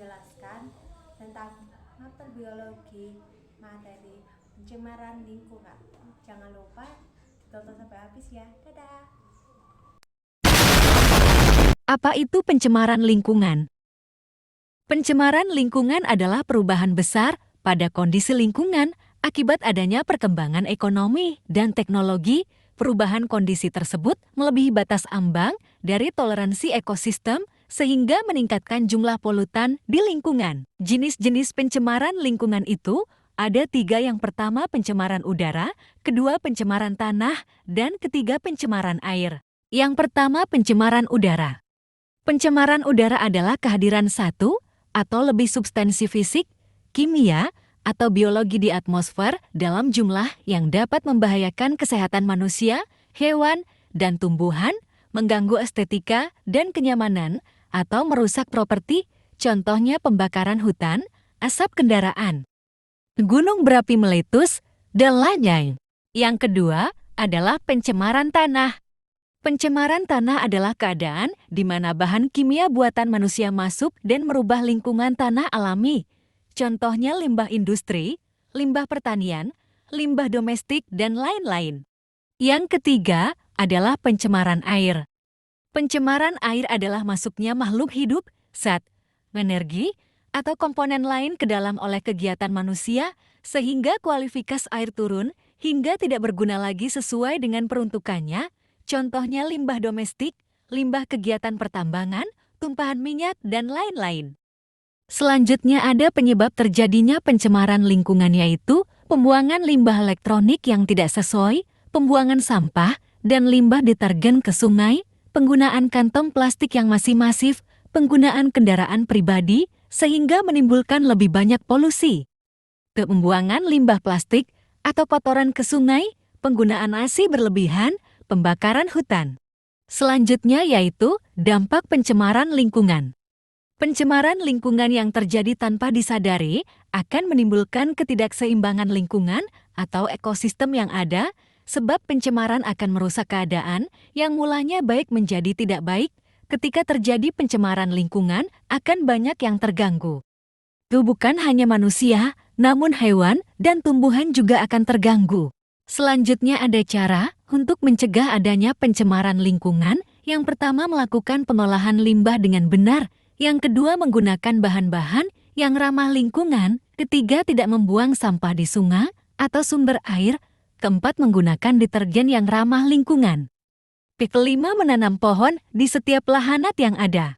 menjelaskan tentang mapel biologi materi pencemaran lingkungan. Jangan lupa tonton sampai habis ya. Dadah. Apa itu pencemaran lingkungan? Pencemaran lingkungan adalah perubahan besar pada kondisi lingkungan akibat adanya perkembangan ekonomi dan teknologi. Perubahan kondisi tersebut melebihi batas ambang dari toleransi ekosistem sehingga meningkatkan jumlah polutan di lingkungan. Jenis-jenis pencemaran lingkungan itu ada 3. Yang pertama pencemaran udara, kedua pencemaran tanah, dan ketiga pencemaran air. Yang pertama pencemaran udara. Pencemaran udara adalah kehadiran satu atau lebih substansi fisik, kimia, atau biologi di atmosfer dalam jumlah yang dapat membahayakan kesehatan manusia, hewan, dan tumbuhan, mengganggu estetika dan kenyamanan, atau merusak properti, contohnya pembakaran hutan, asap kendaraan, gunung berapi meletus, dan lainnya. Yang kedua adalah pencemaran tanah. Pencemaran tanah adalah keadaan di mana bahan kimia buatan manusia masuk dan merubah lingkungan tanah alami. Contohnya limbah industri, limbah pertanian, limbah domestik, dan lain-lain. Yang ketiga adalah pencemaran air. Pencemaran air adalah masuknya makhluk hidup, zat, energi, atau komponen lain ke dalam oleh kegiatan manusia sehingga kualitas air turun hingga tidak berguna lagi sesuai dengan peruntukannya. Contohnya limbah domestik, limbah kegiatan pertambangan, tumpahan minyak, dan lain-lain. Selanjutnya ada penyebab terjadinya pencemaran lingkungan yaitu pembuangan limbah elektronik yang tidak sesuai, pembuangan sampah, dan limbah detergen ke sungai, penggunaan kantong plastik yang masih masif, penggunaan kendaraan pribadi, sehingga menimbulkan lebih banyak polusi. Pembuangan limbah plastik atau kotoran ke sungai, penggunaan ASI berlebihan, pembakaran hutan. Selanjutnya yaitu dampak pencemaran lingkungan. Pencemaran lingkungan yang terjadi tanpa disadari akan menimbulkan ketidakseimbangan lingkungan atau ekosistem yang ada, sebab pencemaran akan merusak keadaan yang mulanya baik menjadi tidak baik. Ketika terjadi pencemaran lingkungan, akan banyak yang terganggu. Bukan hanya manusia, namun hewan dan tumbuhan juga akan terganggu. Selanjutnya ada cara untuk mencegah adanya pencemaran lingkungan. Yang pertama melakukan pengolahan limbah dengan benar. Yang kedua menggunakan bahan-bahan yang ramah lingkungan. Ketiga tidak membuang sampah di sungai atau sumber air. Keempat menggunakan detergen yang ramah lingkungan. Kelima menanam pohon di setiap lahanat yang ada.